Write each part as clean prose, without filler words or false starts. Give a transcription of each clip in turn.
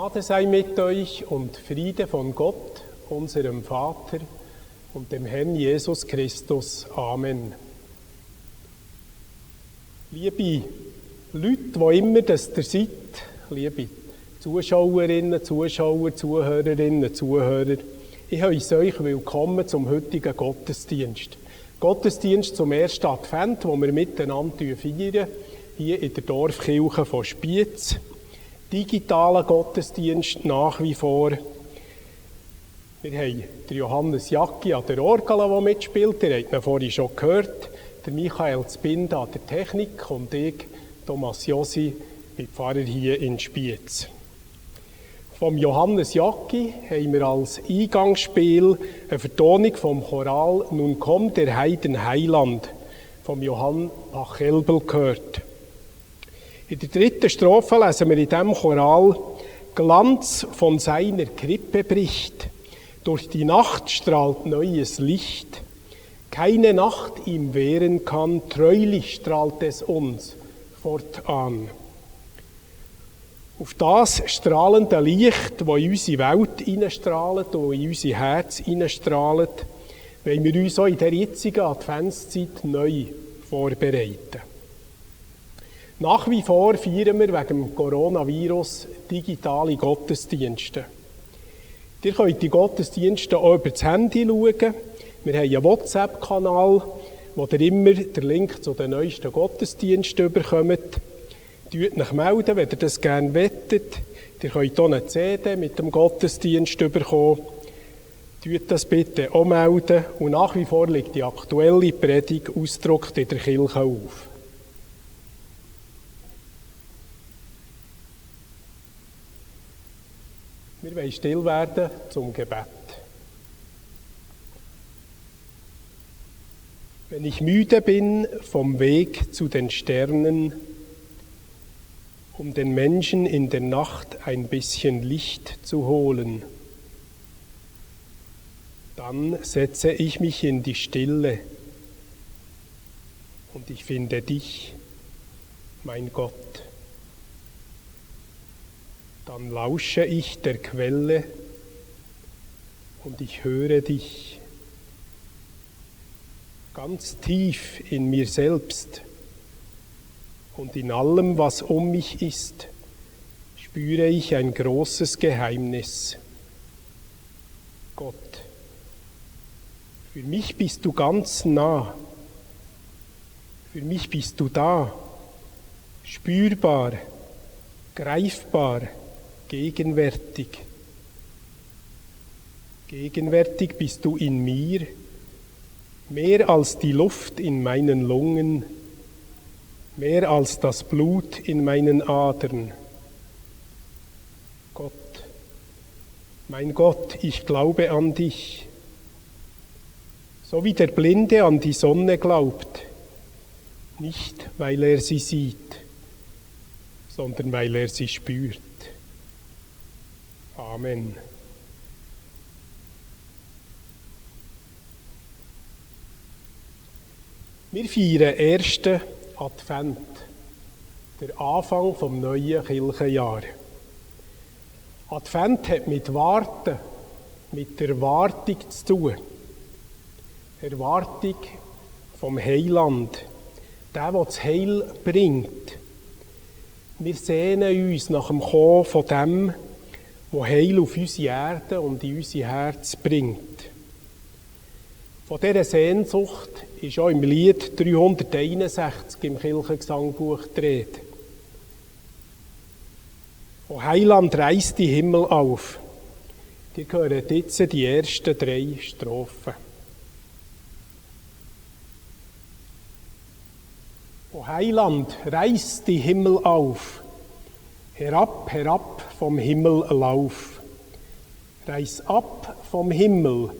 Gnade sei mit euch und Friede von Gott, unserem Vater und dem Herrn Jesus Christus. Amen. Liebe Leute, wo immer das ihr seid, liebe Zuschauerinnen, Zuschauer, Zuhörerinnen, Zuhörer, ich heiße euch willkommen zum heutigen Gottesdienst. Gottesdienst zum ersten Advent, wo wir miteinander feiern, hier in der Dorfkirche von Spiez. Digitalen Gottesdienst nach wie vor. Wir haben den Johannes Jacki an der Orgel, der mitspielt. Ihr habt ihn vorhin schon gehört. Der Michael Zbinder an der Technik und ich, Thomas Josi, bin Pfarrer hier in Spiez. Vom Johannes Jacki haben wir als Eingangsspiel eine Vertonung vom Choral «Nun kommt der Heiden Heiland» vom Johann Pachelbel gehört. In der dritten Strophe lesen wir in diesem Choral: Glanz von seiner Krippe bricht, durch die Nacht strahlt neues Licht, keine Nacht ihm wehren kann, treulich strahlt es uns fortan. Auf das strahlende Licht, das in unsere Welt hineinstrahlt und in unser Herz hineinstrahlt, wollen wir uns auch in der jetzigen Adventszeit neu vorbereiten. Nach wie vor feiern wir wegen dem Coronavirus digitale Gottesdienste. Ihr könnt die Gottesdienste auch über das Handy schauen. Wir haben einen WhatsApp-Kanal, wo ihr immer den Link zu den neuesten Gottesdiensten bekommt. Meldet euch, wenn ihr das gerne wettet. Ihr könnt auch eine CD mit dem Gottesdienst bekommen. Meldet das bitte auch melden. Und nach wie vor liegt die aktuelle Predigt ausgedruckt in der Kirche auf. Wir wollen still werden zum Gebet. Wenn ich müde bin vom Weg zu den Sternen, um den Menschen in der Nacht ein bisschen Licht zu holen, dann setze ich mich in die Stille und ich finde dich, mein Gott. Dann lausche ich der Quelle und ich höre dich. Ganz tief in mir selbst und in allem, was um mich ist, spüre ich ein großes Geheimnis. Gott, für mich bist du ganz nah. Für mich bist du da, spürbar, greifbar, gegenwärtig. Gegenwärtig bist du in mir, mehr als die Luft in meinen Lungen, mehr als das Blut in meinen Adern. Gott, mein Gott, ich glaube an dich, so wie der Blinde an die Sonne glaubt, nicht weil er sie sieht, sondern weil er sie spürt. Amen. Wir feiern ersten Advent, der Anfang vom neuen Kirchenjahr. Advent hat mit Warten, mit Erwartung zu tun. Erwartung vom Heiland, der das Heil bringt. Wir sehnen uns nach dem Kommen von dem, der Heil auf unsere Erde und in unser Herz bringt. Von dieser Sehnsucht ist auch im Lied 361 im Kirchengesangbuch die Rede. O Heiland, reiss die Himmel auf. Ihr hört jetzt die ersten 3 Strophen. O Heiland, reiss die Himmel auf. Herab, herab vom Himmel lauf. Reiß ab vom Himmel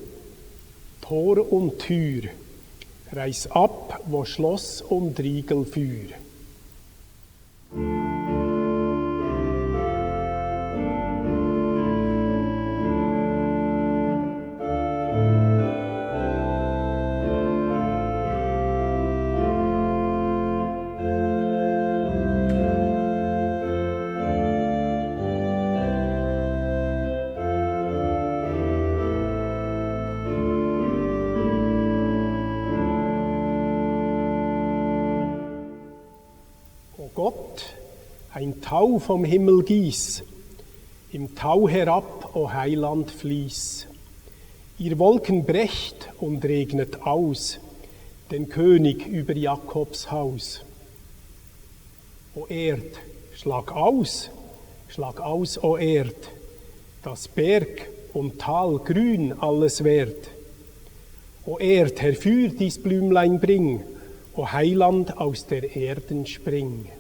Tor und Tür. Reiß ab, wo Schloss und Riegel führ. Gott ein Tau vom Himmel gieß, im Tau herab, o Heiland, fließ. Ihr Wolken brecht und regnet aus, den König über Jakobs Haus. O Erd, schlag aus, o Erd, dass Berg und Tal grün alles werd. O Erd, herfür dies Blümlein bring, o Heiland, aus der Erden spring.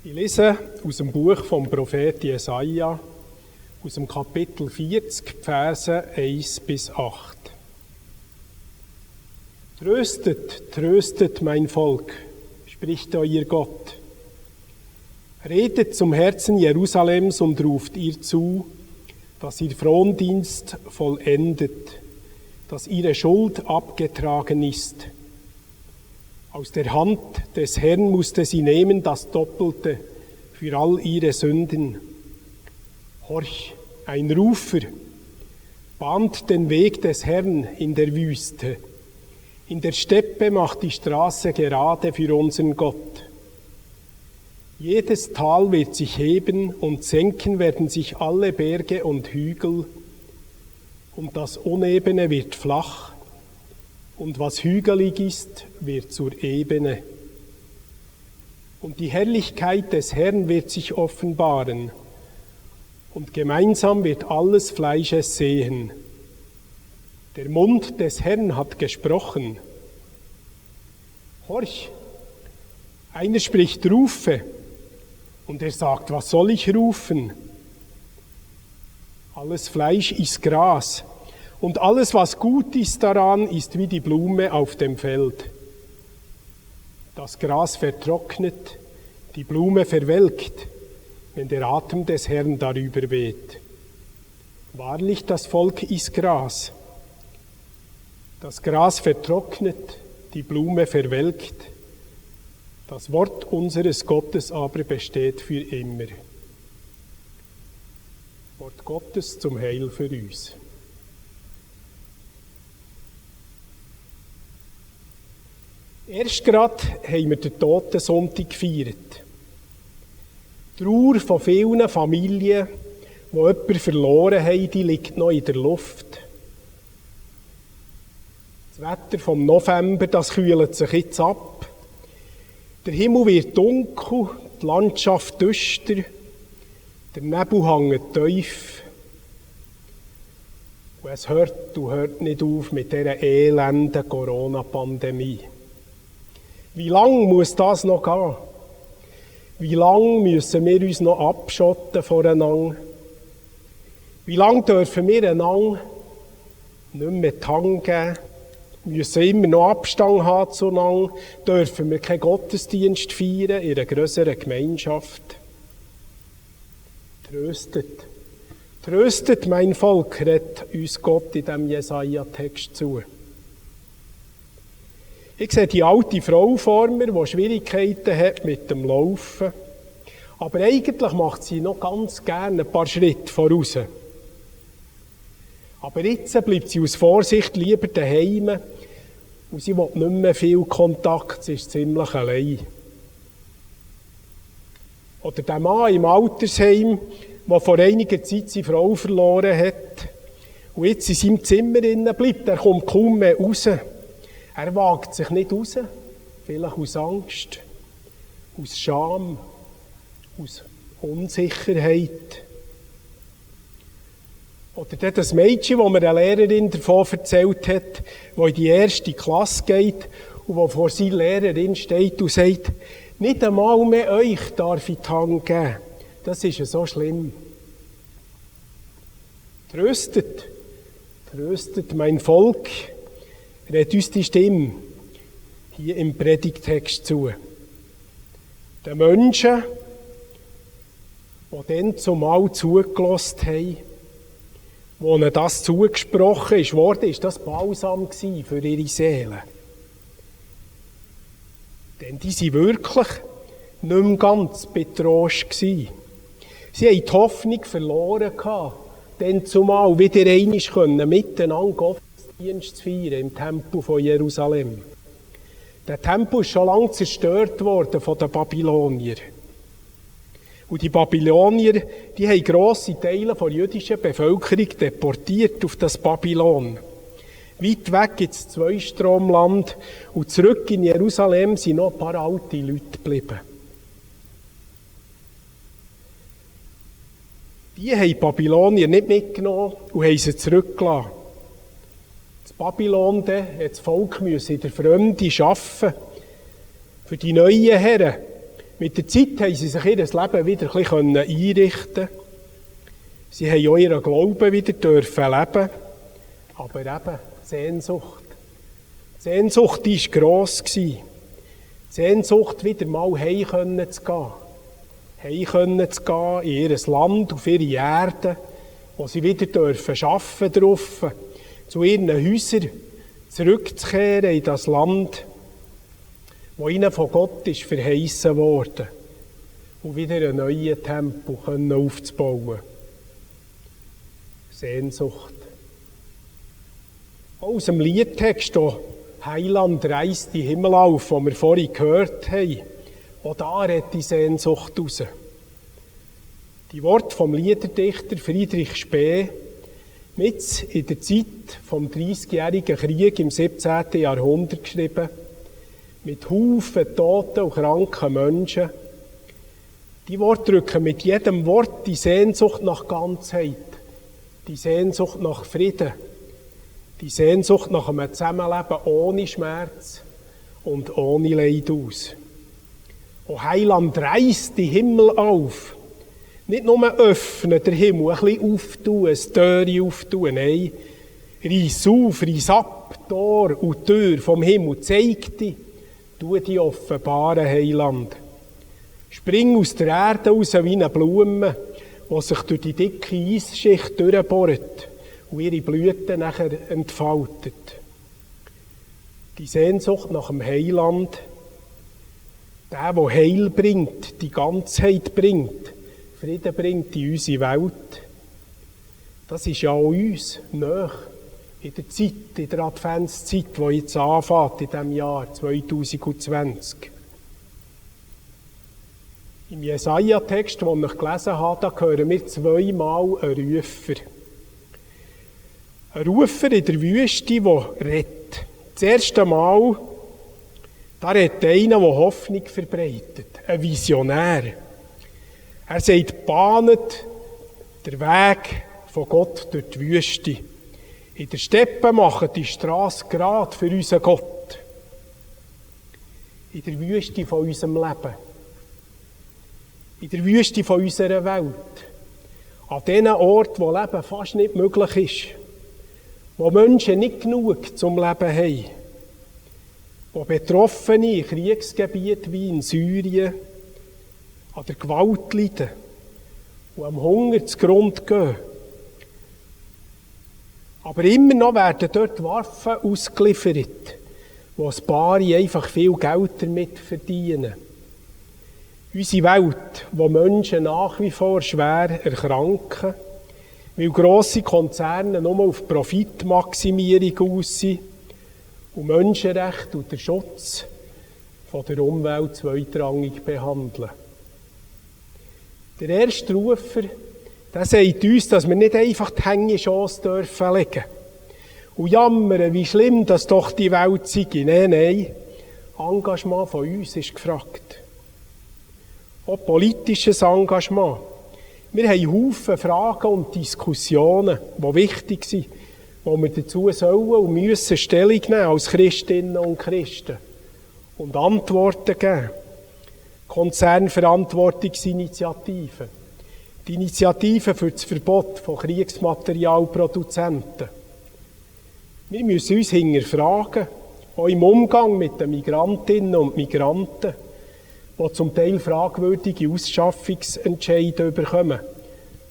Ich lese aus dem Buch vom Propheten Jesaja, aus dem Kapitel 40, Verse 1 bis 8. Tröstet, tröstet mein Volk, spricht euer Gott. Redet zum Herzen Jerusalems und ruft ihr zu, dass ihr Frondienst vollendet, dass ihre Schuld abgetragen ist. Aus der Hand des Herrn musste sie nehmen das Doppelte für all ihre Sünden. Horch, ein Rufer, bahnt den Weg des Herrn in der Wüste. In der Steppe macht die Straße gerade für unseren Gott. Jedes Tal wird sich heben und senken werden sich alle Berge und Hügel, und das Unebene wird flach, und was hügelig ist, wird zur Ebene. Und die Herrlichkeit des Herrn wird sich offenbaren, und gemeinsam wird alles Fleisch es sehen. Der Mund des Herrn hat gesprochen. Horch, einer spricht, rufe, und er sagt, was soll ich rufen? Alles Fleisch ist Gras, und alles, was gut ist daran, ist wie die Blume auf dem Feld. Das Gras vertrocknet, die Blume verwelkt, wenn der Atem des Herrn darüber weht. Wahrlich, das Volk ist Gras. Das Gras vertrocknet, die Blume verwelkt, das Wort unseres Gottes aber besteht für immer. Wort Gottes zum Heil für uns. Erst gerade haben wir den Totensonntag gefeiert. Die Trauer von vielen Familien, die jemanden verloren haben, die liegt noch in der Luft. Das Wetter vom November, das kühlt sich jetzt ab. Der Himmel wird dunkel, die Landschaft düster, der Nebel hängt tief. Und es hört nicht auf mit dieser elenden Corona-Pandemie. Wie lange muss das noch gehen? Wie lange müssen wir uns noch abschotten voneinander? Wie lange dürfen wir einander nicht mehr die Hand geben? Müssen immer noch Abstand haben zueinander? Dürfen wir keinen Gottesdienst feiern in einer grösseren Gemeinschaft? Tröstet. Tröstet mein Volk, redet uns Gott in diesem Jesaja-Text zu. Ich sehe die alte Frau vor mir, die Schwierigkeiten hat mit dem Laufen. Aber eigentlich macht sie noch ganz gerne ein paar Schritte voraus. Aber jetzt bleibt sie aus Vorsicht lieber daheim Und sie will nicht mehr viel Kontakt, sie ist ziemlich allein. Oder der Mann im Altersheim, der vor einiger Zeit seine Frau verloren hat und jetzt in seinem Zimmer bleibt, er kommt kaum mehr raus. Er wagt sich nicht raus, vielleicht aus Angst, aus Scham, aus Unsicherheit. Oder dann das Mädchen, wo mir eine Lehrerin davon erzählt hat, die in die erste Klasse geht und wo vor seiner Lehrerin steht und sagt, nicht einmal mehr euch darf ich die Hand geben. Das ist ja so schlimm. Tröstet, tröstet mein Volk, redet uns die Stimme hier im Predigtext zu. Den Menschen, die dann zumal zugelassen haben, wo ihnen das zugesprochen ist worden, ist das Balsam für ihre Seele. Denn die waren wirklich nicht mehr ganz betrost gewesen. Sie haben die Hoffnung verloren gehabt, dann zumal wieder einmal miteinander Gottesdienst zu feiern im Tempel von Jerusalem. Der Tempel ist schon lange zerstört worden von den Babyloniern. Und die Babylonier, die haben grosse Teile der jüdischen Bevölkerung deportiert auf das Babylon. Weit weg ins Zweistromland und zurück in Jerusalem sind noch ein paar alte Leute geblieben. Die haben die Babylonier nicht mitgenommen und haben sie zurückgelassen. Das Babylon musste das Volk in der Fremde arbeiten. Für die neuen Herren. Mit der Zeit haben sie sich ihr Leben wieder ein bisschen einrichten. Sie haben auch ihren Glauben wieder leben. Aber eben Sehnsucht. Die Sehnsucht war gross. Die Sehnsucht, wieder mal heim zu gehen. Heim zu gehen in ihr Land, auf ihre Erde, wo sie wieder arbeiten dürfen, zu ihren Häusern zurückzukehren in das Land, wo ihnen von Gott ist verheißen worden, und wieder einen neuen Tempel aufzubauen. Sehnsucht. Aus dem Liedtext, Heiland reißt die Himmel auf, den wir vorhin gehört haben, auch da redet die Sehnsucht raus. Die Worte vom Liederdichter Friedrich Spee, mit in der Zeit vom 30-jährigen Krieg im 17. Jahrhundert geschrieben, mit Haufen toten und kranken Menschen. Die Worte drücken mit jedem Wort die Sehnsucht nach Ganzheit, die Sehnsucht nach Frieden, die Sehnsucht nach einem Zusammenleben ohne Schmerz und ohne Leid aus. O Heiland, reiss die Himmel auf. Nicht nur öffnen der Himmel, ein bisschen auftun, ein Türchen auftun, nein. Reiss auf, reiss ab, Tor und Tür vom Himmel, zeig dich, tu die offenbaren Heiland. Spring aus der Erde raus wie eine Blume, die sich durch die dicke Eisschicht durchbohrt und ihre Blüten nachher entfaltet. Die Sehnsucht nach dem Heiland, der Heil bringt, die Ganzheit bringt, Frieden bringt in unsere Welt, das ist ja auch uns nahe in der Zeit, in der Adventszeit, die jetzt anfängt, in diesem Jahr 2020. Im Jesaja-Text, den ich gelesen habe, da hören wir zweimal einen Rufer. Ein Rufer in der Wüste, der redet. Das erste Mal, da redet einer, der Hoffnung verbreitet. Ein Visionär. Er sagt, bahnet den Weg von Gott durch die Wüste. In der Steppe machen die Straße gerade für unseren Gott. In der Wüste von unserem Leben. In der Wüste von unserer Welt. An den Orten, wo Leben fast nicht möglich ist. Wo Menschen nicht genug zum Leben haben. Wo Betroffene in Kriegsgebieten wie in Syrien an der Gewalt leiden und am Hunger zugrunde gehen. Aber immer noch werden dort Waffen ausgeliefert, wo ein paar einfach viel Geld damit verdienen. Unsere Welt, wo Menschen nach wie vor schwer erkranken, weil grosse Konzerne nur auf Profitmaximierung aus sind und Menschenrechte und der Schutz von der Umwelt zweitrangig behandeln. Der erste Rufer, der sagt uns, dass wir nicht einfach die Hände in die Schosse dürfen legen und jammern, wie schlimm das doch die Welt sei. Nein, Engagement von uns ist gefragt. Auch politisches Engagement. Wir haben Haufen Fragen und Diskussionen, die wichtig sind, wo wir dazu sollen und müssen Stellung nehmen als Christinnen und Christen und Antworten geben. Konzernverantwortungsinitiativen, die Initiative für das Verbot von Kriegsmaterialproduzenten. Wir müssen uns hinterfragen, auch im Umgang mit den Migrantinnen und Migranten, die zum Teil fragwürdige Ausschaffungsentscheide bekommen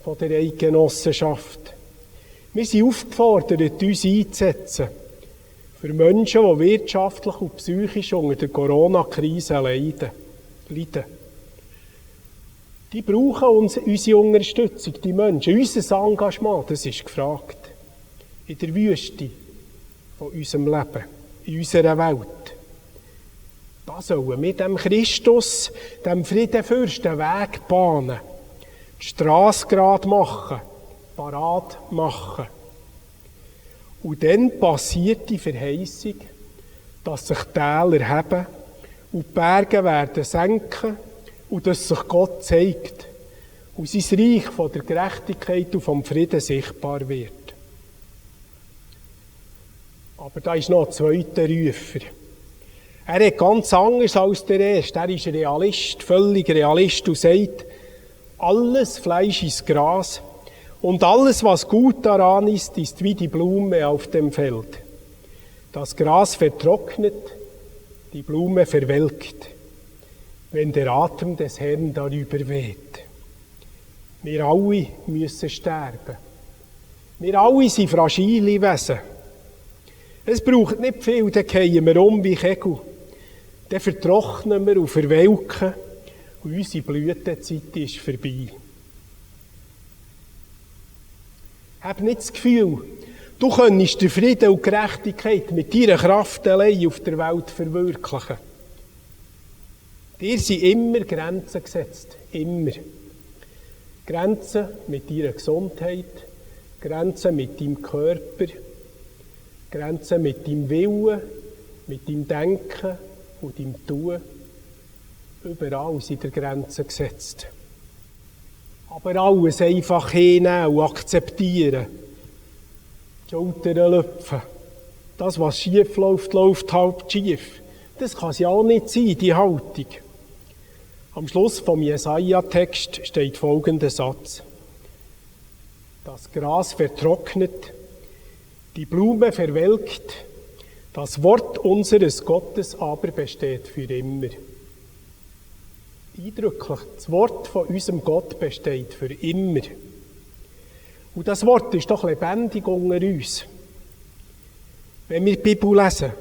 von der Eidgenossenschaft. Wir sind aufgefordert, uns einzusetzen für Menschen, die wirtschaftlich und psychisch unter der Corona-Krise leiden. Die brauchen unsere Unterstützung, die Menschen. Unser Engagement, das ist gefragt. In der Wüste von unserem Leben, in unserer Welt. Da sollen wir dem Christus, dem Friedenfürst, den Weg bahnen, die Strasse gerade machen, parat machen. Und dann passiert die Verheißung, dass sich die Täler heben und die Berge werden senken und dass sich Gott zeigt und sein Reich von der Gerechtigkeit und vom Frieden sichtbar wird. Aber da ist noch ein zweiter Rufer. Er ist ganz anders als der erste. Er ist Realist, völlig Realist und sagt, alles Fleisch ist Gras und alles, was gut daran ist, ist wie die Blume auf dem Feld. Das Gras vertrocknet, die Blume verwelkt, wenn der Atem des Herrn darüber weht. Wir alle müssen sterben. Wir alle sind fragile Wesen. Es braucht nicht viel, dann fallen wir um wie Kegel. Dann vertrocknen wir und verwelken und unsere Blütezeit ist vorbei. Hab nicht das Gefühl, du könntest den Frieden und die Gerechtigkeit mit deiner Kraft allein auf der Welt verwirklichen. Dir sind immer Grenzen gesetzt. Immer. Grenzen mit deiner Gesundheit, Grenzen mit deinem Körper, Grenzen mit deinem Willen, mit deinem Denken und deinem Tun. Überall sind dir Grenzen gesetzt. Aber alles einfach hinnehmen und akzeptieren. Die Schultern lüpfen. Das, was schief läuft, läuft halb schief. Das kann es ja auch nicht sein, die Haltung. Am Schluss vom Jesaja-Text steht folgender Satz. Das Gras vertrocknet, die Blume verwelkt, das Wort unseres Gottes aber besteht für immer. Eindrücklich, das Wort von unserem Gott besteht für immer. Und das Wort ist doch lebendig unter uns. Wenn wir die Bibel lesen,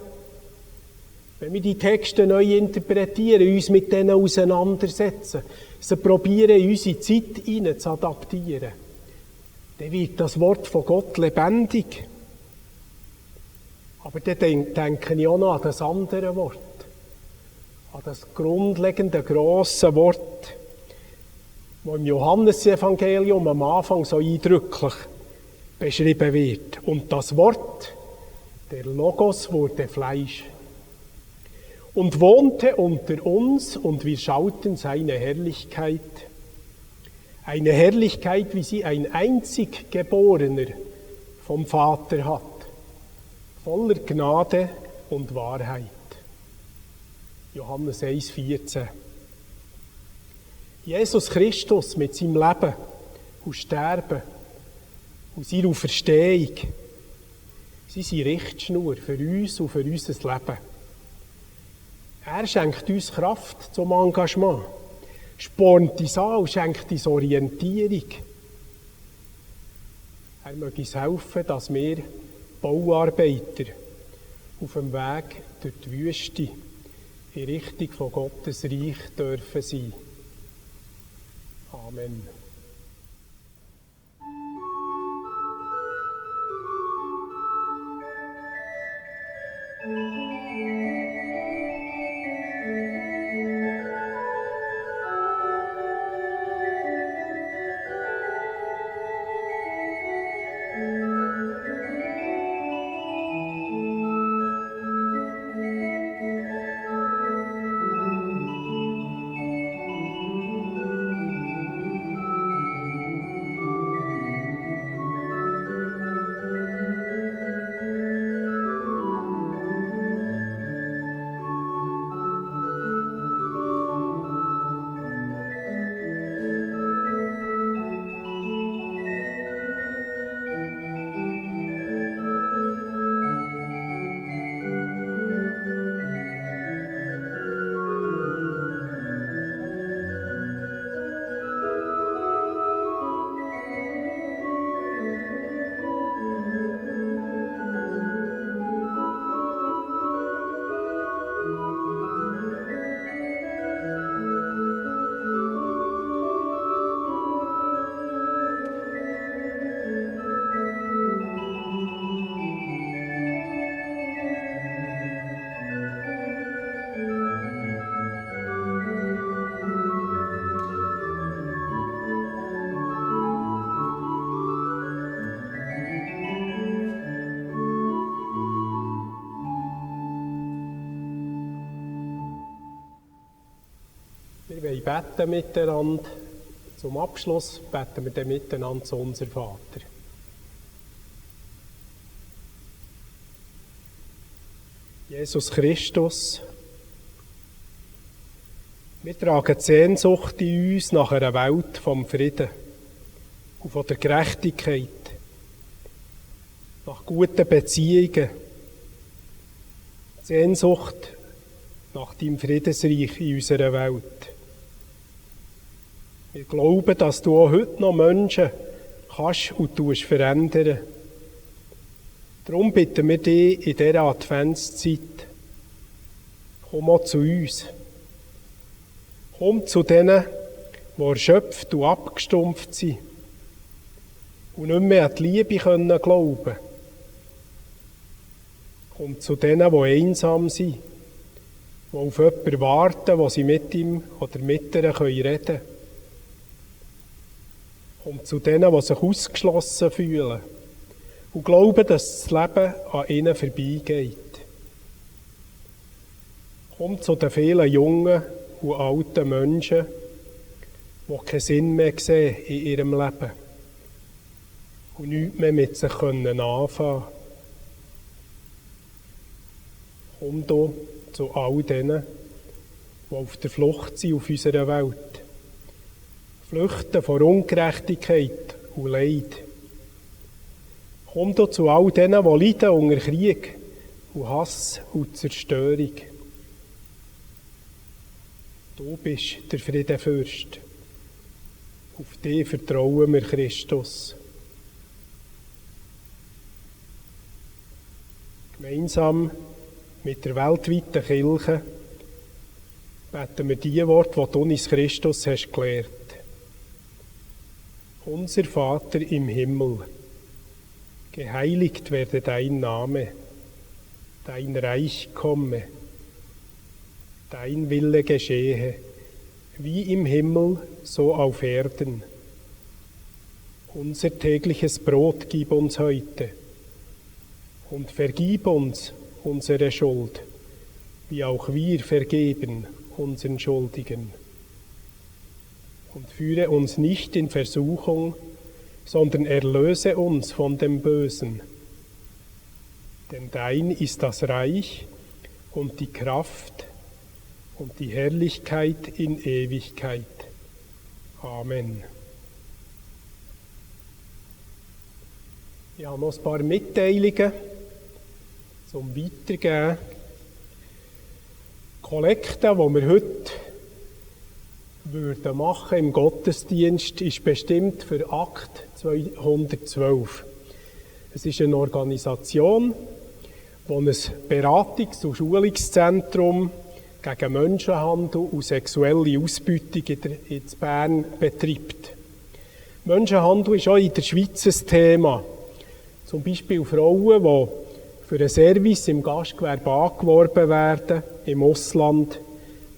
wenn wir die Texte neu interpretieren, uns mit denen auseinandersetzen, sie probieren, in unsere Zeit hinein zu adaptieren, dann wird das Wort von Gott lebendig. Aber dann denke ich auch noch an das andere Wort, an das grundlegende, grosse Wort, das im Johannesevangelium am Anfang so eindrücklich beschrieben wird. Und das Wort, der Logos, wurde Fleisch und wohnte unter uns, und wir schauten seine Herrlichkeit. Eine Herrlichkeit, wie sie ein einzig Geborener vom Vater hat, voller Gnade und Wahrheit. Johannes 1,14. Jesus Christus mit seinem Leben und Sterben und seiner Auferstehung, sie sind Richtschnur für uns und für unser Leben. Er schenkt uns Kraft zum Engagement, spornt uns an und schenkt uns Orientierung. Er möge uns helfen, dass wir Bauarbeiter auf dem Weg durch die Wüste in Richtung von Gottes Reich dürfen sein. Amen. Wir wollen beten miteinander. Zum Abschluss beten wir dann miteinander zu unserem Vater. Jesus Christus, wir tragen die Sehnsucht in uns nach einer Welt vom Frieden und von der Gerechtigkeit, nach guten Beziehungen, die Sehnsucht nach deinem Friedensreich in unserer Welt. Wir glauben, dass du auch heute noch Menschen kannst und tust verändern. Darum bitten wir dich in dieser Adventszeit, komm auch zu uns. Komm zu denen, die erschöpft und abgestumpft sind und nicht mehr an die Liebe glauben können. Komm zu denen, die einsam sind, die auf jemanden warten, wo sie mit ihm oder mit ihr reden können. Komm zu denen, die sich ausgeschlossen fühlen und glauben, dass das Leben an ihnen vorbeigeht. Komm zu den vielen jungen und alten Menschen, die keinen Sinn mehr sehen in ihrem Leben und nichts mehr mit sich anfangen können. Komm du zu all denen, die auf der Flucht sind auf unserer Welt. Flüchten vor Ungerechtigkeit und Leid. Komm du zu all denen, die leiden unter Krieg und Hass und Zerstörung. Du bist der Friedenfürst. Auf dich vertrauen wir, Christus. Gemeinsam mit der weltweiten Kirche beten wir die Worte, die du uns Christus hast gelehrt. Unser Vater im Himmel, geheiligt werde dein Name, dein Reich komme, dein Wille geschehe, wie im Himmel, so auf Erden. Unser tägliches Brot gib uns heute und vergib uns unsere Schuld, wie auch wir vergeben unseren Schuldigen. Und führe uns nicht in Versuchung, sondern erlöse uns von dem Bösen. Denn dein ist das Reich und die Kraft und die Herrlichkeit in Ewigkeit. Amen. Ich habe noch ein paar Mitteilungen zum Weitergeben. Die Kollekte, die wir heute machen im Gottesdienst, ist bestimmt für Akt 212. Es ist eine Organisation, die ein Beratungs- und Schulungszentrum gegen Menschenhandel und sexuelle Ausbeutung in Bern betreibt. Menschenhandel ist auch in der Schweiz ein Thema. Zum Beispiel Frauen, die für einen Service im Gastgewerbe angeworben werden, im Ausland,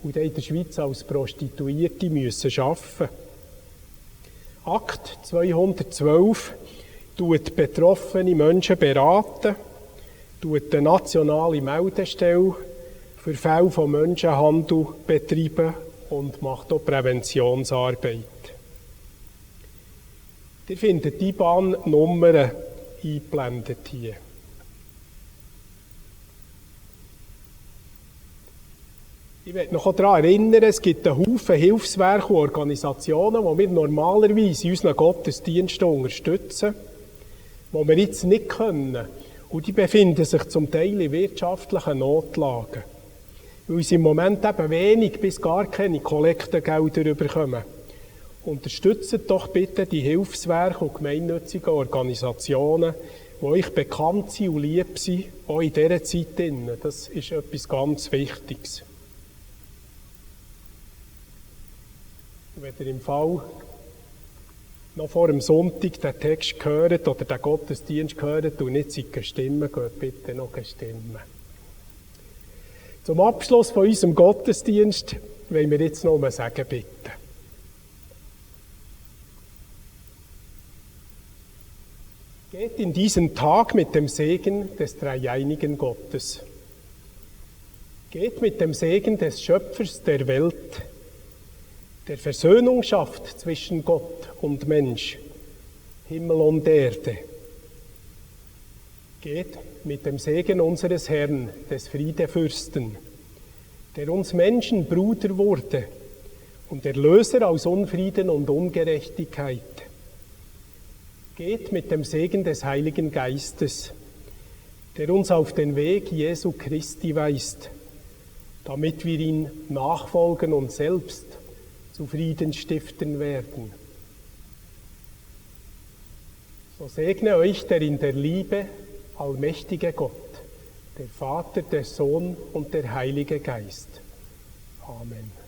und in der Schweiz als Prostituierte müssen arbeiten. Akt 212 tut betroffene Menschen beraten, tut eine nationale Meldestelle für Fälle von Menschenhandel betreiben und macht auch Präventionsarbeit. Ihr findet die IBAN-Nummern eingeblendet hier. Ich möchte noch daran erinnern, es gibt einen Haufen Hilfswerke und Organisationen, die wir normalerweise in unseren Gottesdiensten unterstützen, die wir jetzt nicht können. Und die befinden sich zum Teil in wirtschaftlichen Notlagen, weil sie im Moment eben wenig bis gar keine Kollektengelder bekommen. Unterstützt doch bitte die Hilfswerke und gemeinnützigen Organisationen, die euch bekannt sind und lieb sind, auch in dieser Zeit. Das ist etwas ganz Wichtiges. Wenn ihr im Fall noch vor dem Sonntag den Text gehört oder den Gottesdienst gehört und nicht seid stimmen, geht bitte noch stimmen. Zum Abschluss von unserem Gottesdienst wollen wir jetzt noch um ein Segen bitten. Geht in diesen Tag mit dem Segen des dreieinigen Gottes. Geht mit dem Segen des Schöpfers der Welt, der Versöhnung schafft zwischen Gott und Mensch, Himmel und Erde. Geht mit dem Segen unseres Herrn, des Friedefürsten, der uns Menschen Bruder wurde und Erlöser aus Unfrieden und Ungerechtigkeit. Geht mit dem Segen des Heiligen Geistes, der uns auf den Weg Jesu Christi weist, damit wir ihn nachfolgen und selbst zu Frieden stiften werden. So segne euch der in der Liebe allmächtige Gott, der Vater, der Sohn und der Heilige Geist. Amen.